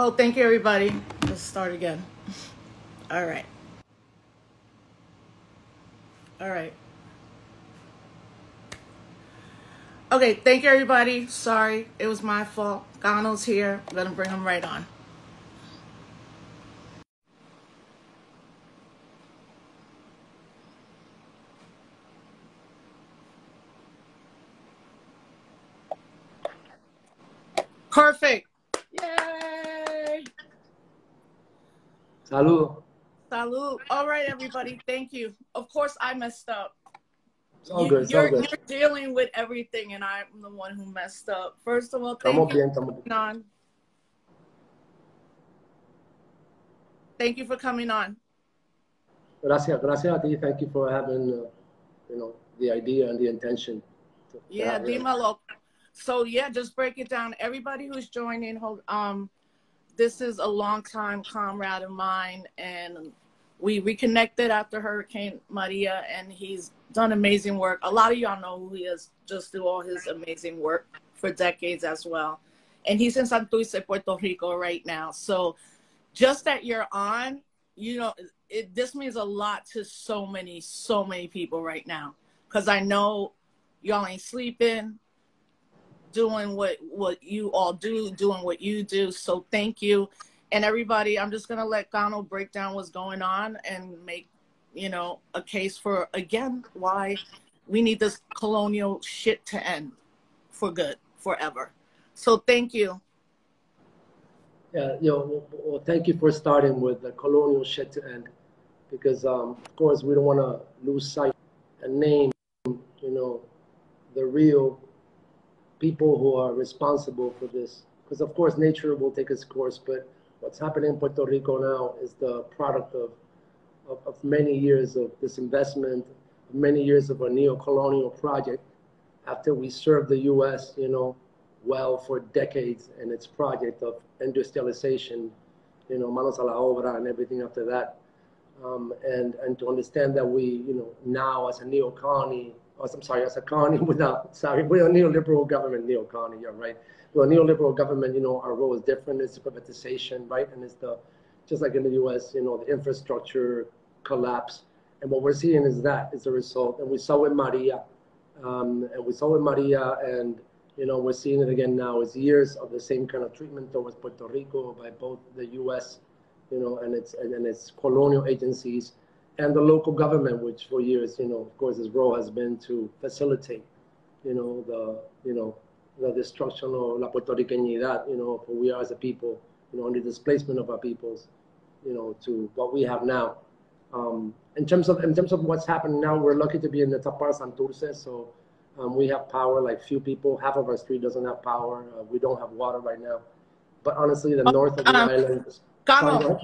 Oh, thank you, everybody. Let's start again. All right. All right. Okay, thank you, everybody. Sorry, it was my fault. Gano's here. I'm going to bring him right on. Perfect. Yay. Salud. Salud. All right, everybody. Thank you. Of course, I messed up. It's all good. It's all good. You're dealing with everything, and I'm the one who messed up. First of all, thank you for coming on. Thank you for coming on. Gracias a ti. Thank you for having, the idea and the intention. Yeah, dímelo. So yeah, just break it down. Everybody who's joining, this is a longtime comrade of mine, and we reconnected after Hurricane Maria, and he's done amazing work. A lot of y'all know who he is just through all his amazing work for decades as well. And he's in Santurce, Puerto Rico right now. So just that you're on, this means a lot to so many people right now. Because I know y'all ain't sleeping, doing what you all do, doing what you do. So thank you. And everybody, I'm just going to let Gano break down what's going on and make, a case for, again, why we need this colonial shit to end for good, forever. So thank you. Yeah, well, thank you for starting with the colonial shit to end. Because, of course, we don't want to lose sight and name, the real people who are responsible for this. Because, of course, nature will take its course, but what's happening in Puerto Rico now is the product of many years of disinvestment, many years of a neo-colonial project after we served the U.S., well for decades in its project of industrialization, manos a la obra and everything after that. And to understand that we, now as a neo-colony, as a colony we're a neoliberal government, neo-colony, you're right. We're a neoliberal government, our role is different. It's privatization, right? And it's just like in the U.S., the infrastructure collapse. And what we're seeing is the result. And we saw with Maria, and we're seeing it again now. It's years of the same kind of treatment towards Puerto Rico by both the U.S., and its colonial agencies and the local government, which for years, of course, its role has been to facilitate, the destruction of la puertorriqueñidad, for we are as a people, and the displacement of our peoples, to what we have now. In terms of what's happening now, we're lucky to be in the top part of Santurce, so we have power like few people. Half of our street doesn't have power. We don't have water right now. But honestly, the north of the island. Gano.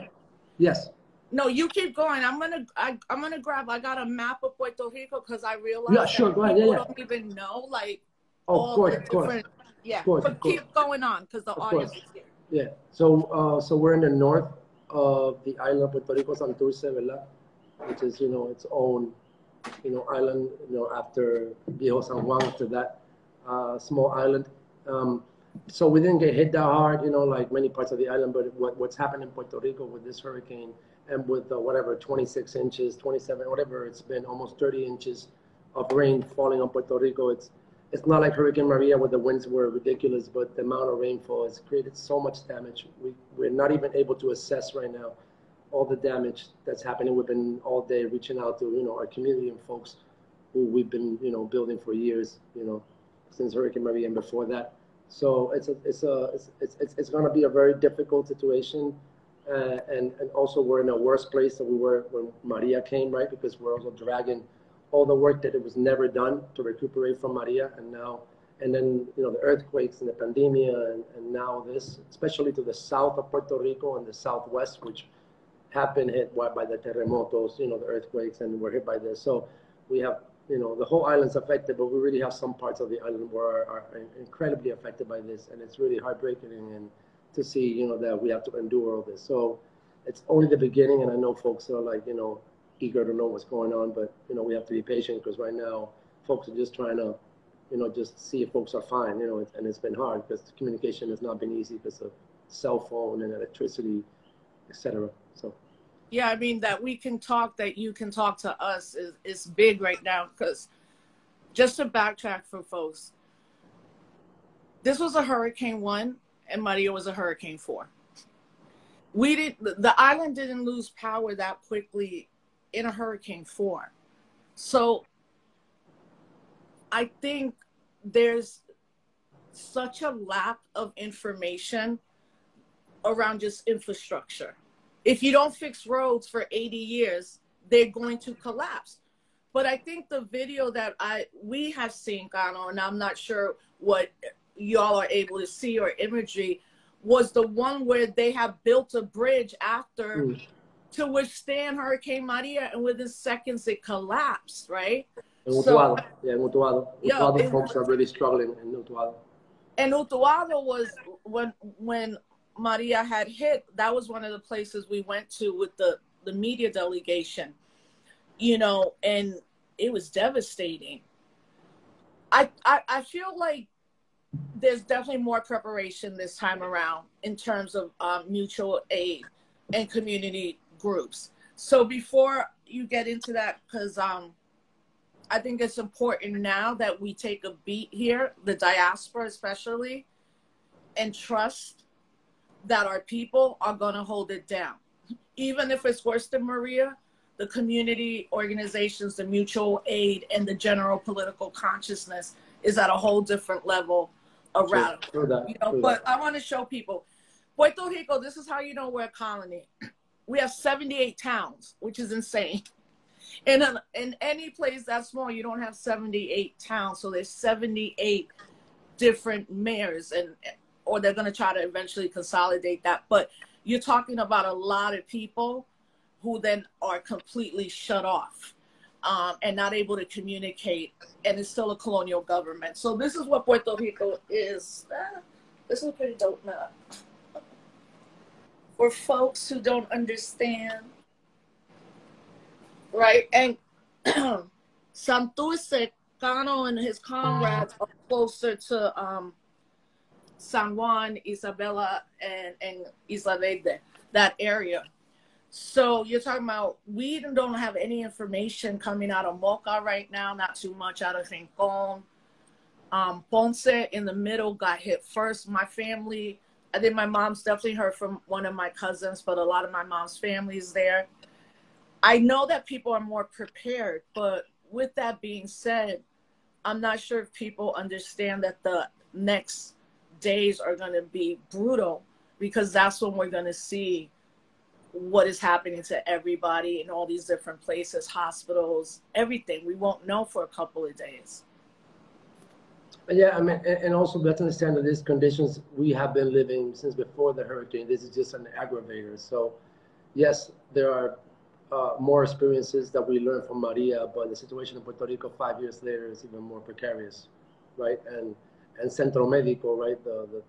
Yes. No, you keep going. I'm gonna grab. I got a map of Puerto Rico because I realized sure. Go ahead. People don't even know all the different. Yeah. But keep going on because the audience is here. Yeah. So we're in the north of the island of Puerto Rico, Santurce, ¿verdad? Which is its own island. After Viejo San Juan, after that small island. So we didn't get hit that hard, like many parts of the island, but what's happened in Puerto Rico with this hurricane and with 26 inches, 27, whatever it's been, almost 30 inches of rain falling on Puerto Rico. It's not like Hurricane Maria where the winds were ridiculous, but the amount of rainfall has created so much damage. We're not even able to assess right now all the damage that's happening. We've been all day reaching out to, our community and folks who we've been, building for years, since Hurricane Maria and before that. So it's going to be a very difficult situation, and also we're in a worse place than we were when Maria came, right? Because we're also dragging all the work that it was never done to recuperate from Maria, and then the earthquakes and the pandemia, and now this, especially to the south of Puerto Rico and the southwest, which have been hit by the terremotos, the earthquakes, and we're hit by this. So we have. The whole island's affected, but we really have some parts of the island where are incredibly affected by this, and it's really heartbreaking and to see, that we have to endure all this. So it's only the beginning, and I know folks are eager to know what's going on, but, we have to be patient because right now folks are just trying to, just see if folks are fine, and it's been hard because communication has not been easy because of cell phone and electricity, etc. So yeah, I mean, that we can talk, that you can talk to us is big right now, because just to backtrack for folks, this was a Hurricane 1 and Maria was a Hurricane 4. The island didn't lose power that quickly in a Hurricane 4. So I think there's such a lack of information around just infrastructure. If you don't fix roads for 80 years, they're going to collapse. But I think the video that we have seen, Gano, and I'm not sure what y'all are able to see or imagery, was the one where they have built a bridge after to withstand Hurricane Maria, and within seconds it collapsed, right? in Utuado, yeah, in Utuado. Utuado Yeah, folks are really struggling in Utuado. And Utuado was when Maria had hit, that was one of the places we went to with the media delegation, you know, and it was devastating. I feel like there's definitely more preparation this time around in terms of mutual aid and community groups. So before you get into that, because I think it's important now that we take a beat here, the diaspora especially, and trust that our people are going to hold it down. Even if it's worse than Maria, the community organizations, the mutual aid, and the general political consciousness is at a whole different level around. But I want to show people, Puerto Rico, this is how you know we're a colony. We have 78 towns, which is insane. In any place that small, you don't have 78 towns. So there's 78 different mayors, or they're going to try to eventually consolidate that. But you're talking about a lot of people who then are completely shut off and not able to communicate. And it's still a colonial government. So this is what Puerto Rico is. This is a pretty dope map. For folks who don't understand. Right, and Santurce, Cano and his comrades are closer to San Juan, Isabela, and Isla Verde, that area. So you're talking about, we don't have any information coming out of Moca right now, not too much out of Rincon. Ponce in the middle got hit first. My family, I think my mom's definitely heard from one of my cousins, but a lot of my mom's family is there. I know that people are more prepared, but with that being said, I'm not sure if people understand that the next days are going to be brutal, because that's when we're going to see what is happening to everybody in all these different places, hospitals, everything. We won't know for a couple of days. Yeah, I mean, and also let's understand that these conditions we have been living since before the hurricane. This is just an aggravator. So yes, there are more experiences that we learned from Maria, but the situation in Puerto Rico 5 years later is even more precarious, right? And Centro Médico, right, the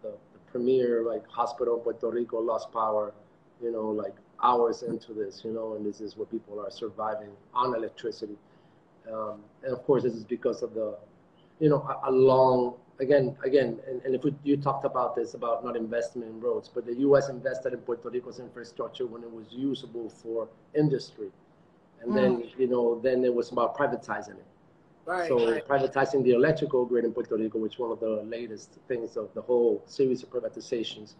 premier like hospital in Puerto Rico lost power, you know, like hours into this, you know, and this is where people are surviving on electricity. And of course, this is because of the, you know, a long, again, and if you talked about this, about not investment in roads, but the U.S. invested in Puerto Rico's infrastructure when it was usable for industry. And then, you know, then it was about privatizing it. Right, So right. privatizing the electrical grid in Puerto Rico, which is one of the latest things of the whole series of privatizations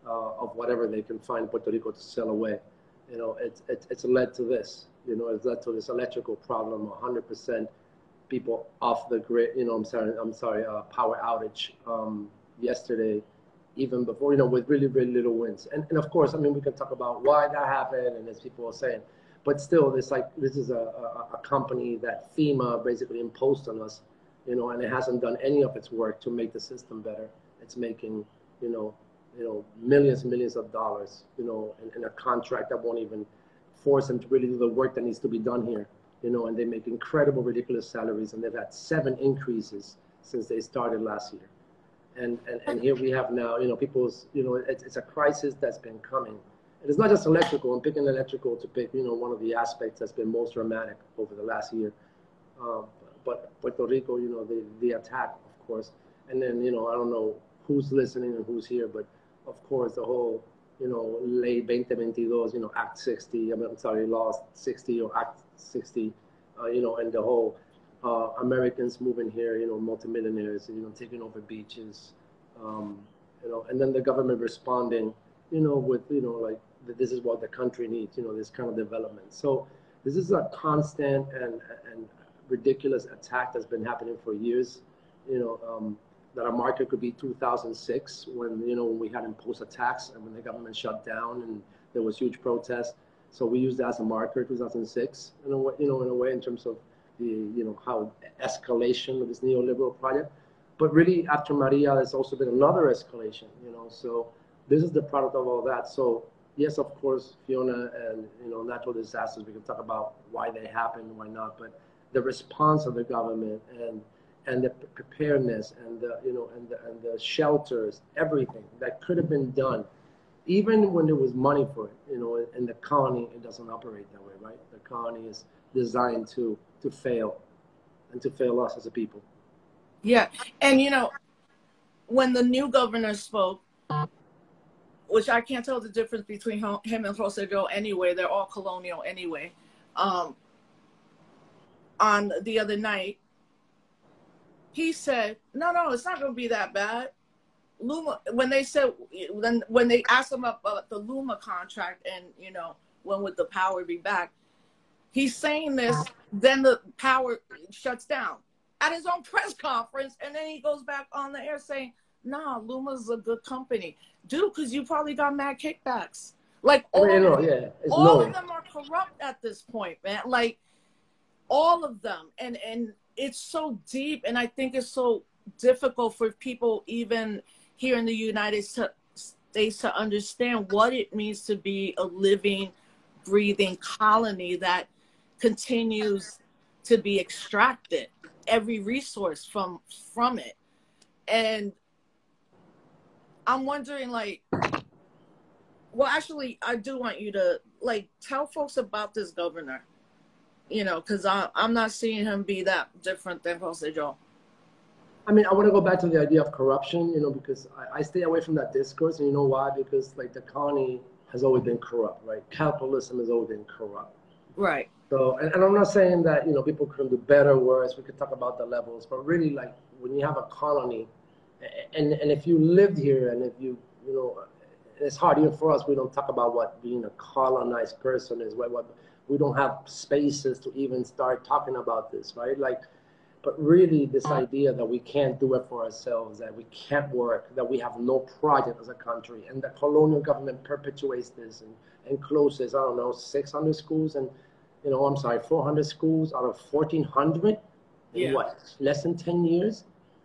of whatever they can find in Puerto Rico to sell away. You know, it's led to this, you know, it's led to this electrical problem, 100% people off the grid, you know, I'm sorry, power outage yesterday, even before, you know, with really, really little winds. And of course, I mean, we can talk about why that happened, and as people are saying, but still, it's like, this is a company that FEMA basically imposed on us, you know, and it hasn't done any of its work to make the system better. It's making, you know, millions and millions of dollars, you know, in a contract that won't even force them to really do the work that needs to be done here. You know, and they make incredible, ridiculous salaries, and they've had 7 increases since they started last year. And here we have now, you know, people's, you know, it's a crisis that's been coming. And it's not just electrical. I'm picking electrical to pick, you know, one of the aspects that's been most dramatic over the last year. But Puerto Rico, you know, the attack, of course. And then, you know, I don't know who's listening and who's here, but of course, the whole, Ley 2022, Act 60, I'm sorry, Law 60 or Act 60, and the whole Americans moving here, multimillionaires, taking over beaches, and then the government responding, with, like, this is what the country needs, this kind of development. So this is a constant and ridiculous attack that's been happening for years, that our market could be 2006 when, when we had imposed a tax and when the government shut down and there was huge protests. So we used that as a marker, 2006, in a way, in terms of the, how escalation of this neoliberal project. But really, after Maria, there's also been another escalation, so this is the product of all that. So yes, of course, Fiona and, natural disasters, we can talk about why they happen, why not, but the response of the government and the preparedness and the, and the shelters, everything that could have been done, even when there was money for it, in the colony, it doesn't operate that way, right? The colony is designed to fail and to fail us as a people. Yeah. And, when the new governor spoke, which I can't tell the difference between him and Rosa anyway, they're all colonial anyway, on the other night, he said, no, it's not going to be that bad. Luma, when they asked him about the Luma contract and, when would the power be back, he's saying this, then the power shuts down at his own press conference, and then he goes back on the air saying, nah, Luma's a good company. Dude, because you probably got mad kickbacks. Like, all of them are corrupt at this point, man. Like, all of them. And it's so deep, and I think it's so difficult for people even here in the United States to understand what it means to be a living, breathing colony that continues to be extracted, every resource from it. And I'm wondering, like, well, actually, I do want you to, like, tell folks about this governor, because I'm not seeing him be that different than Jose Joe. I mean, I want to go back to the idea of corruption, because I stay away from that discourse. And you know why? Because, like, the colony has always been corrupt, right? Capitalism has always been corrupt. Right. So, and I'm not saying that, people couldn't do better or worse. We could talk about the levels. But really, like, when you have a colony, and if you lived here and if you, it's hard even for us, we don't talk about what being a colonized person is, what we don't have spaces to even start talking about this, right? Like, but really this idea that we can't do it for ourselves, that we can't work, that we have no project as a country, and the colonial government perpetuates this and closes, I don't know, 600 schools and, 400 schools out of 1,400 in what, less than 10 years?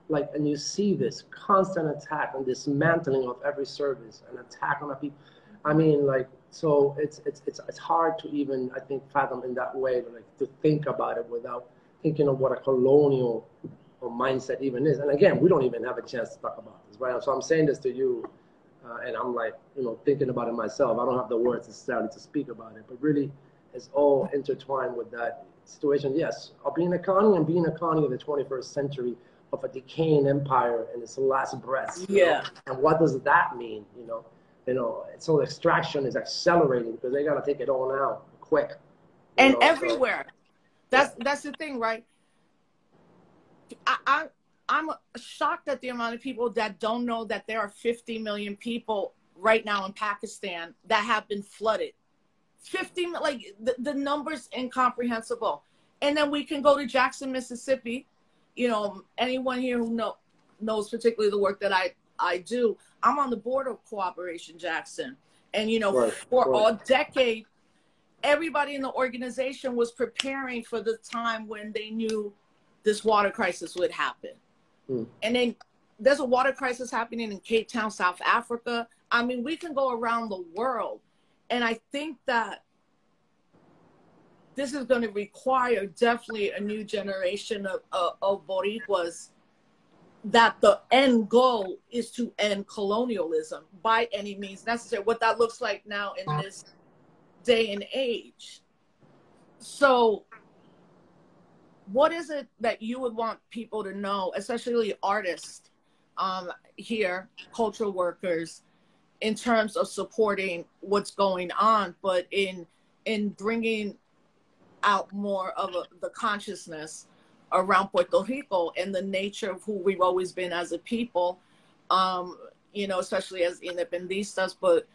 Like, and you see this constant attack and dismantling of every service, and attack on our people. I mean, like, so it's hard to even, I think, fathom in that way, to think about it without thinking of what a colonial mindset even is. And again, we don't even have a chance to talk about this, right? So I'm saying this to you, and I'm like, thinking about it myself. I don't have the words necessarily to speak about it, but really, it's all intertwined with that situation. Yes, of being a colony and being a colony of the 21st century, of a decaying empire in its last breath. And what does that mean? So extraction is accelerating because they got to take it all now, quick. And everywhere. So. That's the thing, right? I'm shocked at the amount of people that don't know that there are 50 million people right now in Pakistan that have been flooded. 50, like, the number's incomprehensible. And then we can go to Jackson, Mississippi. Anyone here who knows particularly the work that I do, I'm on the board of Cooperation Jackson. And, for a decade, everybody in the organization was preparing for the time when they knew this water crisis would happen. And then there's a water crisis happening in Cape Town, South Africa. I mean, we can go around the world. And I think that this is going to require definitely a new generation of Boricuas, that the end goal is to end colonialism by any means necessary, what that looks like now in this day and age. So what is it that you would want people to know, especially artists here, cultural workers, in terms of supporting what's going on, but in bringing out more of the consciousness around Puerto Rico and the nature of who we've always been as a people, you know, especially as independistas. But,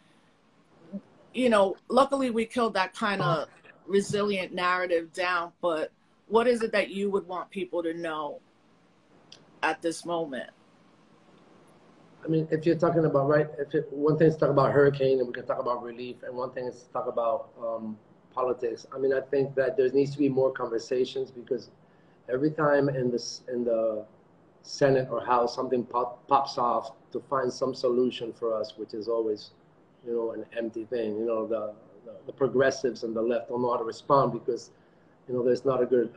you know, luckily we killed that kind of resilient narrative down. But what is it that you would want people to know at this moment? I mean, if you're talking about, right, one thing is to talk about hurricane, and we can talk about relief, and one thing is to talk about politics. I mean, I think that there needs to be more conversations, because every time in the Senate or House something pops off to find some solution for us, which is always, you know, an empty thing. You know, the progressives and the left don't know how to respond, because, you know, there's not a good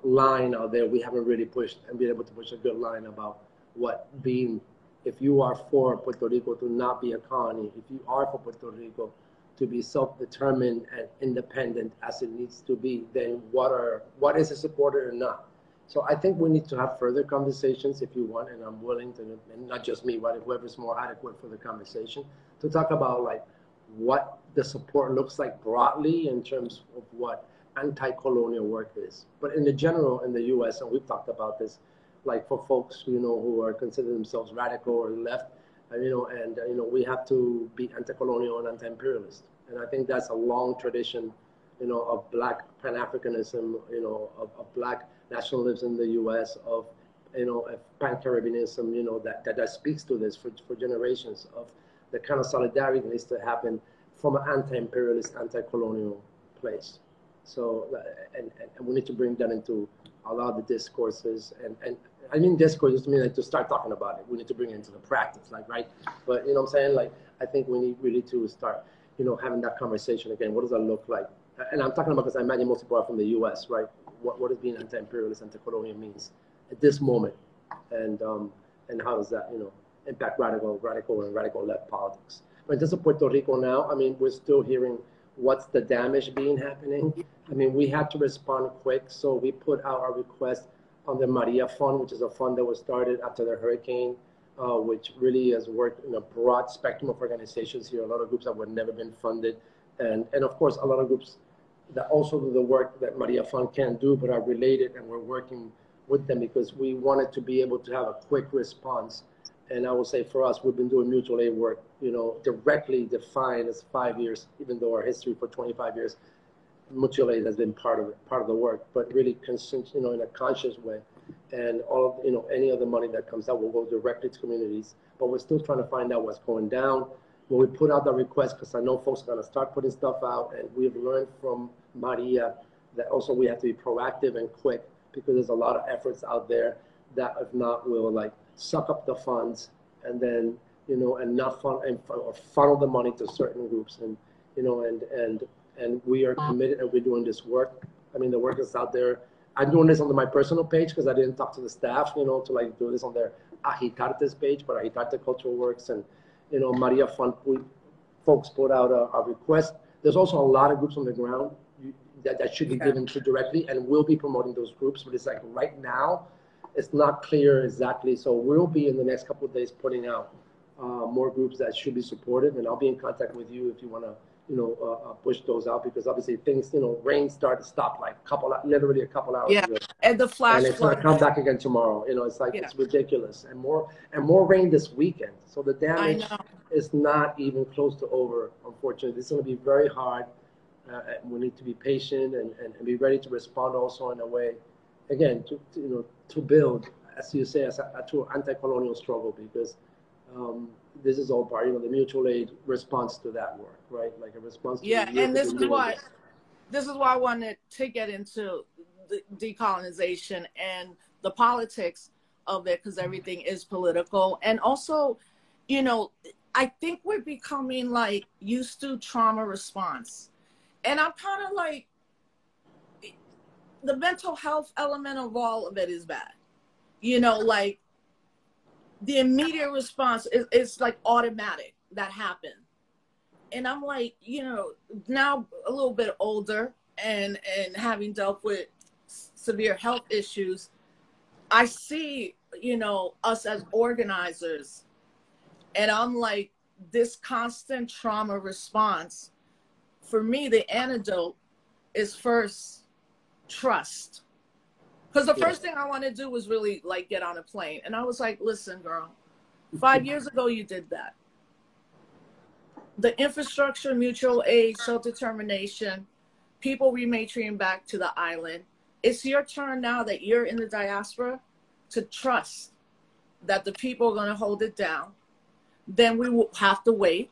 line out there. We haven't really pushed and been able to push a good line about what being, if you are for Puerto Rico to not be a colony, if you are for Puerto Rico to be self-determined and independent as it needs to be, then what is it supported or not? So I think we need to have further conversations, if you want, and I'm willing to, and not just me, but whoever's more adequate for the conversation, to talk about like what the support looks like broadly in terms of what anti-colonial work is. But in the general, in the US, and we've talked about this, like for folks, you know, who are considered themselves radical or left, you know, and, you know, we have to be anti-colonial and anti-imperialist. And I think that's a long tradition, you know, of Black Pan-Africanism, you know, of Black nationalism in the US, of, you know, of Pan-Caribbeanism, you know, that speaks to this for generations, of the kind of solidarity that needs to happen from an anti-imperialist, anti-colonial place. So, and we need to bring that into a lot of the discourses, and I mean discourse just mean like to start talking about it. We need to bring it into the practice, like, right? But, you know what I'm saying? Like, I think we need really to start, you know, having that conversation again. What does that look like? And I'm talking about, because I imagine most people are from the US, right? What does being anti-imperialist, anti-colonial means at this moment? And how does that, you know, impact radical and radical left politics? But in terms of Puerto Rico now, I mean, we're still hearing what's the damage being happening. I mean, we had to respond quick, so we put out our request on the Maria Fund, which is a fund that was started after the hurricane, which really has worked in a broad spectrum of organizations here, a lot of groups that were never been funded, and of course, a lot of groups that also do the work that Maria Fund can't do, but are related, and we're working with them because we wanted to be able to have a quick response. And I will say for us, we've been doing mutual aid work, you know, directly defined as 5 years, even though our history for 25 years, mutual aid has been part of the work, but really, you know, in a conscious way. And all of, you know, any of the money that comes out will go directly to communities. But we're still trying to find out what's going down. When we put out the request, because I know folks are going to start putting stuff out, and we've learned from Maria that also we have to be proactive and quick, because there's a lot of efforts out there that, if not, will like suck up the funds and then, you know, and not fund or funnel the money to certain groups, and, you know, and we are committed, and we're doing this work. I mean, the work is out there. I'm doing this on my personal page because I didn't talk to the staff, you know, to like do this on their Agitarte's page, but Agitarte Cultural Works, and, you know, Maria Fund, folks put out a request. There's also a lot of groups on the ground that should be given to directly, and we'll be promoting those groups. But it's like right now, it's not clear exactly. So we'll be in the next couple of days putting out more groups that should be supported, and I'll be in contact with you if you want to, you know, push those out, because obviously things, you know, rain started to stop like literally a couple hours ago. And the flash and it's going to come back again tomorrow. You know, it's like, it's ridiculous, and more rain this weekend. So the damage is not even close to over, unfortunately. It's going to be very hard. And we need to be patient and be ready to respond also in a way, again, to you know, to build, as you say, to an anti-colonial struggle, because this is all part, you know, the mutual aid response to that work, right? Like a response to and this is why I wanted to get into the decolonization and the politics of it, because everything is political. And also, you know, I think we're becoming like used to trauma response. And I'm kind of like, the mental health element of all of it is bad. You know, like the immediate response is like automatic, that happened. And I'm like, you know, now a little bit older and having dealt with severe health issues, I see, you know, us as organizers, and I'm like, this constant trauma response, for me, the antidote is first trust. Because the first thing I want to do was really like get on a plane. And I was like, listen, girl, 5 years ago you did that. The infrastructure, mutual aid, self-determination, people rematriating back to the island. It's your turn now that you're in the diaspora to trust that the people are going to hold it down. Then we will have to wait,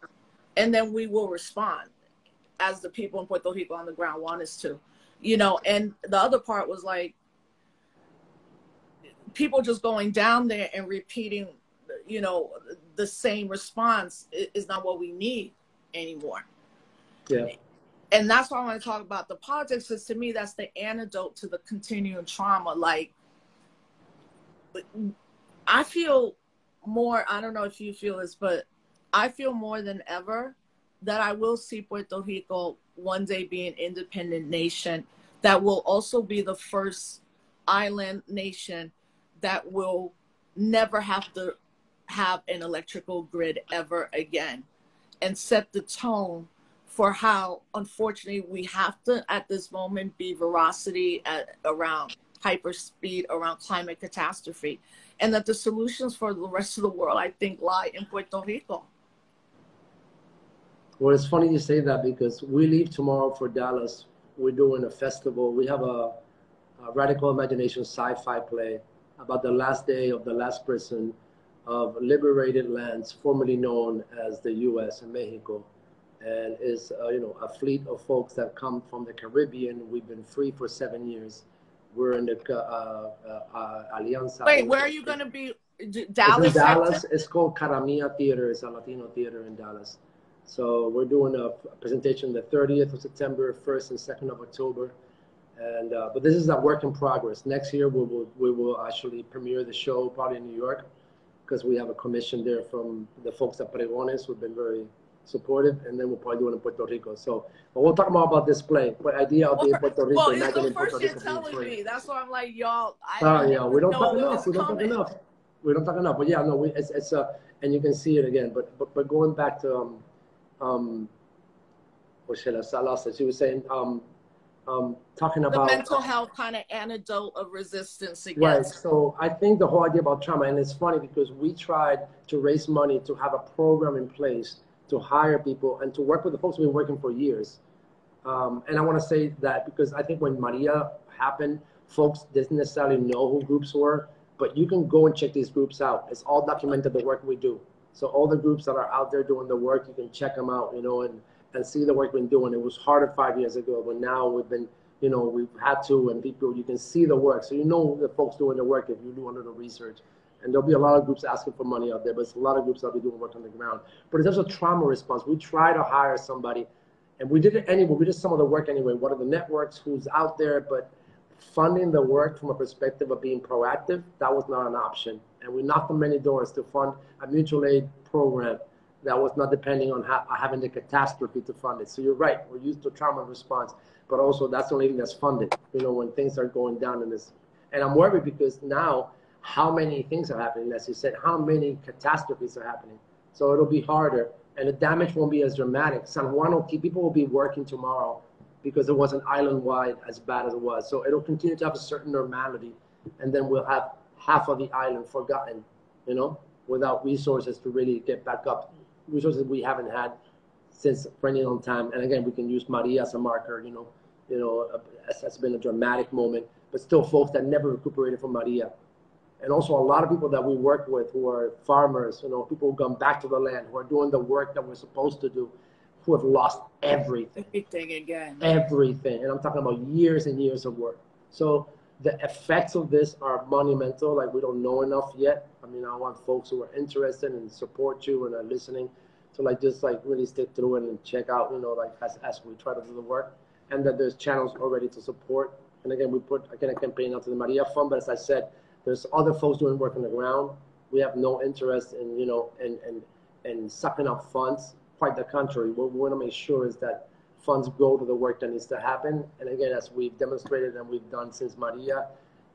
and then we will respond as the people in Puerto Rico on the ground want us to, you know. And the other part was like, people just going down there and repeating, you know, the same response is not what we need anymore. Yeah. And that's why I want to talk about the politics, because to me, that's the antidote to the continuing trauma. Like, I feel more, I don't know if you feel this, but I feel more than ever that I will see Puerto Rico one day be an independent nation that will also be the first island nation that will never have to have an electrical grid ever again, and set the tone for how, unfortunately, we have to, at this moment, be veracity around hyperspeed, around climate catastrophe, and that the solutions for the rest of the world, I think, lie in Puerto Rico. Well, it's funny you say that, because we leave tomorrow for Dallas. We're doing a festival. We have a radical imagination sci-fi play about the last day of the last prison of liberated lands formerly known as the U.S. and Mexico. And is you know, a fleet of folks that come from the Caribbean. We've been free for 7 years. We're in the Alianza. Wait, where are you going to be? Dallas? It's in Dallas. It's called Caramia Theater. It's a Latino theater in Dallas. So we're doing a presentation the 30th of September, 1st and 2nd of October. And but this is a work in progress. Next year we will actually premiere the show probably in New York, because we have a commission there from the folks at Pregones who've been very supportive, and then we'll probably do it in Puerto Rico. So, but we'll talk more about this play. But idea of being in Puerto Rico, well, imagine it's in the Puerto first Rico you're being telling free. me. That's why I'm like, y'all. Yeah, we don't talk enough. We don't coming. talk enough. We don't talk enough. But yeah, no, it's and you can see it again. But going back to what should I lost it? She was saying talking about the mental health kind of antidote of resistance against. Right. So I think the whole idea about trauma, and it's funny because we tried to raise money to have a program in place to hire people and to work with the folks we've been working for years. And I want to say that because I think when Maria happened, folks didn't necessarily know who groups were, but you can go and check these groups out. It's all documented, the work we do. So all the groups that are out there doing the work, you can check them out, you know, and see the work we've been doing. It was harder 5 years ago, but now we've been, you know, we've had to, and people, you can see the work. So you know the folks doing the work if you do a little research. And there'll be a lot of groups asking for money out there, but it's a lot of groups that'll be doing work on the ground. But in terms of trauma response, we try to hire somebody, and we did it anyway. We did some of the work anyway. One of the networks who's out there, but funding the work from a perspective of being proactive, that was not an option. And we knocked on many doors to fund a mutual aid program that was not depending on having the catastrophe to fund it. So you're right, we're used to trauma response, but also that's the only thing that's funded, you know, when things are going down in this. And I'm worried because now how many things are happening, as you said, how many catastrophes are happening. So it'll be harder, and the damage won't be as dramatic. San Juan, people will be working tomorrow because it wasn't island-wide as bad as it was. So it'll continue to have a certain normality, and then we'll have half of the island forgotten, you know, without resources to really get back up. Resources we haven't had since for any long time. And again, we can use Maria as a marker, you know, that's been a dramatic moment, but still folks that never recuperated from Maria. And also a lot of people that we work with who are farmers, you know, people who come back to the land, who are doing the work that we're supposed to do, who have lost everything. Everything again. Everything. And I'm talking about years and years of work. So the effects of this are monumental. Like, we don't know enough yet. I mean, I want folks who are interested and support you and are listening to just really stick through it and check out, you know, like as we try to do the work, and that there's channels already to support. And again, we put a campaign out to the Maria Fund, but as I said, there's other folks doing work on the ground. We have no interest in, you know, in sucking up funds. Quite the contrary. What we want to make sure is that funds go to the work that needs to happen. And again, as we've demonstrated and we've done since Maria,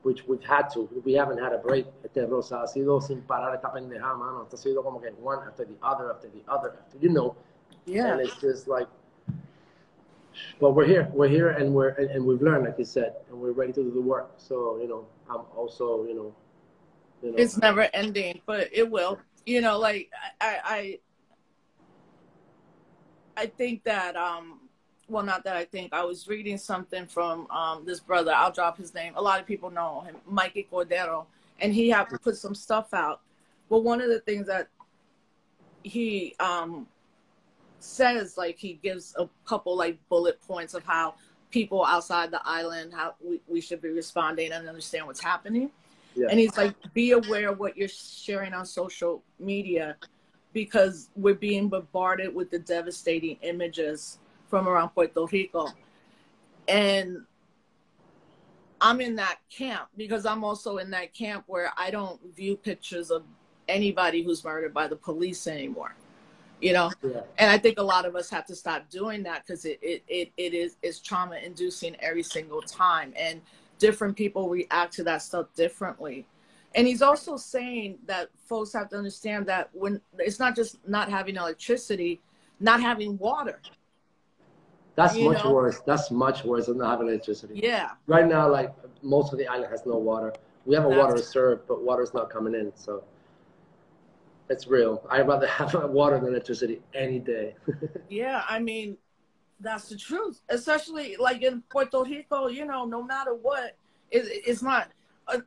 which we've had to. We haven't had a break. Rosa, ha sido sin parar esta pendejada, mano. Esto ha sido como que one after the other, after the other, after, you know. Yeah. And it's just like, but we're here, and we've learned, like you said, and we're ready to do the work. So, you know, I'm also, you know. It's never ending, but it will. You know, like I think that well, not that I think, I was reading something from this brother. I'll drop his name. A lot of people know him, Mikey Cordero, and he had put some stuff out. But one of the things that he says, like, he gives a couple like bullet points of how people outside the island, how we should be responding and understand what's happening. Yeah. And he's like, be aware of what you're sharing on social media, because we're being bombarded with the devastating images from around Puerto Rico. And I'm in that camp because I'm also in that camp where I don't view pictures of anybody who's murdered by the police anymore, you know? Yeah. And I think a lot of us have to stop doing that, because it is trauma inducing every single time. And different people react to that stuff differently. And he's also saying that folks have to understand that when it's not just not having electricity, not having water. That's much worse. That's much worse than not having electricity. Yeah. Right now, like, most of the island has no water. We have a water reserve, but water's not coming in. So it's real. I'd rather have water than electricity any day. Yeah, I mean, that's the truth. Especially like in Puerto Rico, you know, no matter what, it's not.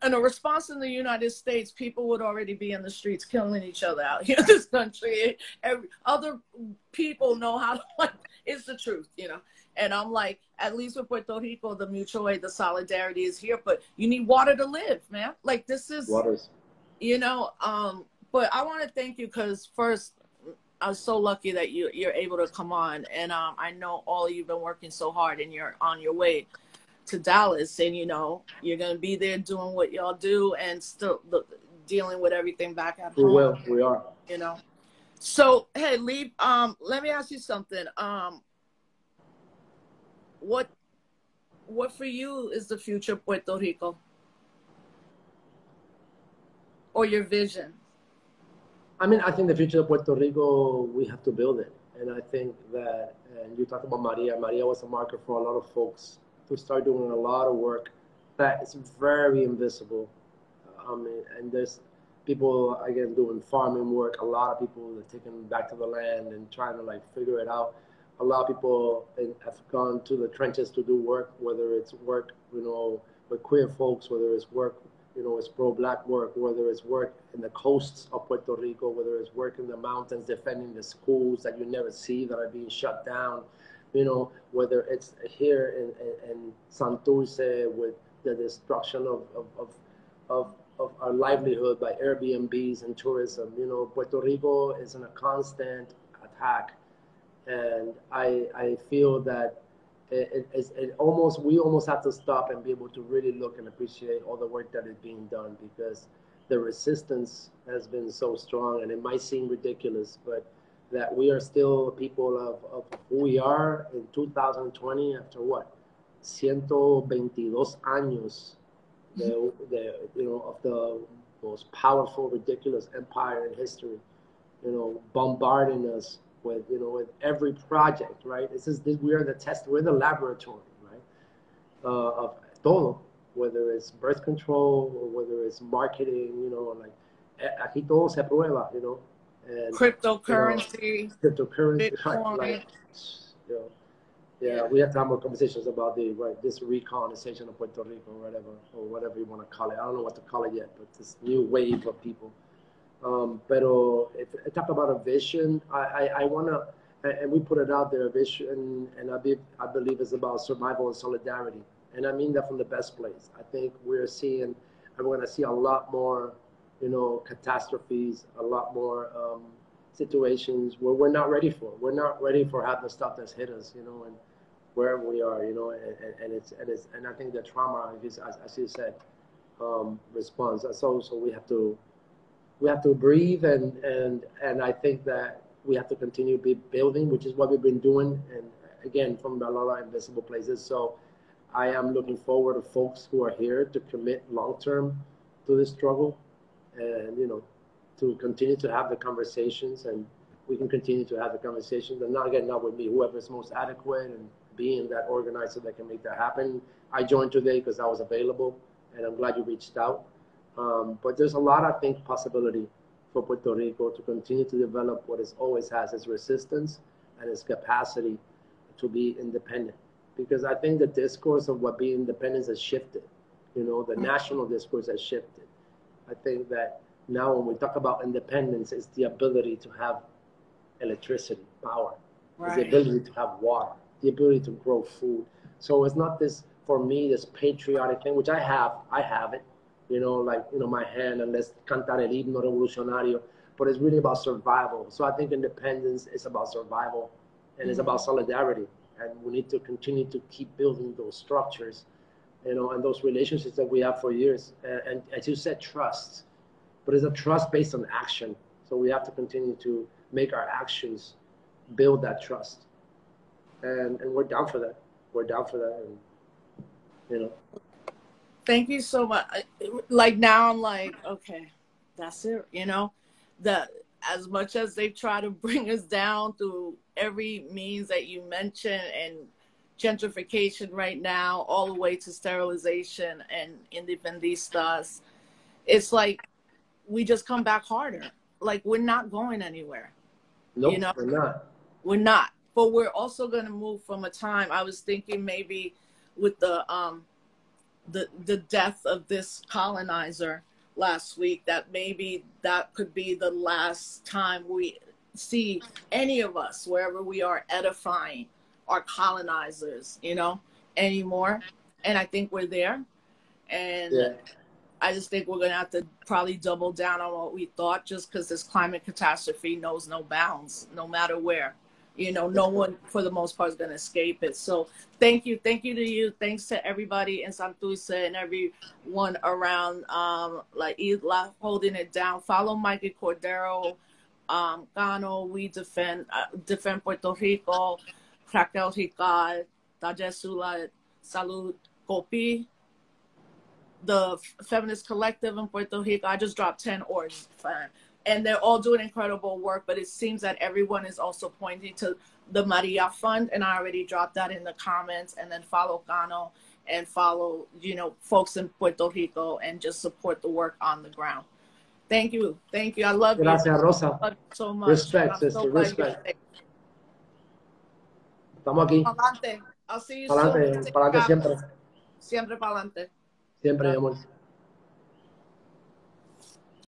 In a response in the United States, people would already be in the streets killing each other out here in this country. Other people know how to, like, it's the truth, you know. And I'm like, at least with Puerto Rico, the mutual aid, the solidarity is here, but you need water to live, man. Like, this is, waters. You know, but I want to thank you, because first, I was so lucky that you're able to come on. And I know all of you've been working so hard, and you're on your way to Dallas, and you know you're gonna be there doing what y'all do, and still dealing with everything back at home. We are. You know. So hey, Lee, let me ask you something. What for you is the future of Puerto Rico, or your vision? I mean, I think the future of Puerto Rico, we have to build it, and I think that, and you talk about Maria. Maria was a marker for a lot of folks to start doing a lot of work that is very invisible. I mean, and there's people, again, doing farming work. A lot of people are taking back to the land and trying to, like, figure it out. A lot of people have gone to the trenches to do work, whether it's work, you know, with queer folks, whether it's work, you know, it's pro-Black work, whether it's work in the coasts of Puerto Rico, whether it's work in the mountains defending the schools that you never see that are being shut down. You know, whether it's here in Santurce with the destruction of our livelihood by Airbnbs and tourism. You know, Puerto Rico is in a constant attack, and I feel that we almost have to stop and be able to really look and appreciate all the work that is being done, because the resistance has been so strong, and it might seem ridiculous, but that we are still people of who we are in 2020 after what? 122 años you know, of the most powerful, ridiculous empire in history, you know, bombarding us with, you know, with every project, right? We are the test, we're the laboratory, right? Of todo, whether it's birth control or whether it's marketing, you know, like, aquí todo se prueba, you know. And, cryptocurrency, Bitcoin. Like, you know, yeah, we have to have more conversations about this recolonization of Puerto Rico, or whatever you want to call it. I don't know what to call it yet, but this new wave of people. Pero if I talk about a vision, I want to, and we put it out there, a vision, and I believe it's about survival and solidarity. And I mean that from the best place. I think we're going to see a lot more, you know, catastrophes, a lot more situations where we're not ready for. We're not ready for half the stuff that's hit us, you know, and wherever we are, you know, and I think the trauma, as you said, response. So we have to breathe, and I think that we have to continue building, which is what we've been doing, and again from a lot of invisible places. So I am looking forward to folks who are here to commit long-term to this struggle and, you know, to continue to have the conversations, and we can continue to have the conversations, and not getting up with me, whoever is most adequate, and being that organizer that can make that happen. I joined today because I was available, and I'm glad you reached out. But there's a lot, I think, possibility for Puerto Rico to continue to develop what it always has, its resistance and its capacity to be independent. Because I think the discourse of what being independent has shifted. You know, the national discourse has shifted. I think that now when we talk about independence, it's the ability to have electricity, power, it's the ability to have water, the ability to grow food. So it's not this, for me, this patriotic thing, which I have it, you know, like, you know, my hand, and let's cantar el himno revolucionario, but it's really about survival. So I think independence is about survival, and it's about solidarity. And we need to continue to keep building those structures, you know, and those relationships that we have for years. And as you said, trust, but it's a trust based on action. So we have to continue to make our actions build that trust. And we're down for that. We're down for that. And, you know. Thank you so much. Like now I'm like, okay, that's it. You know, as much as they try to bring us down through every means that you mentioned, and gentrification right now, all the way to sterilization and independistas, it's like we just come back harder. Like we're not going anywhere. Nope, you know? we're not. We're not. But we're also going to move from a time. I was thinking maybe with the death of this colonizer last week, that maybe that could be the last time we see any of us, wherever we are, edifying our colonizers, you know, anymore. And I think we're there. And yeah. I just think we're going to have to probably double down on what we thought, just because this climate catastrophe knows no bounds, no matter where. You know, no one, for the most part, is going to escape it. So thank you. Thank you to you. Thanks to everybody in Santurce and everyone around La Isla holding it down. Follow Mikey Cordero, Gano, we defend Puerto Rico, Raquel Ricard, Tajesula, Salud, Kopi, the Feminist Collective in Puerto Rico. I just dropped 10 orgs, and they're all doing incredible work, but it seems that everyone is also pointing to the Maria Fund, and I already dropped that in the comments. And then follow Gano and follow, you know, folks in Puerto Rico, and just support the work on the ground. Thank you. Thank you. I love Gracias, you. Rosa. I love you so much. Respect, sister, respect. Estamos aquí. Pa'lante. I'll see you Pa'lante, soon. pa'lante siempre. Siempre pa'lante. Siempre, mi amor.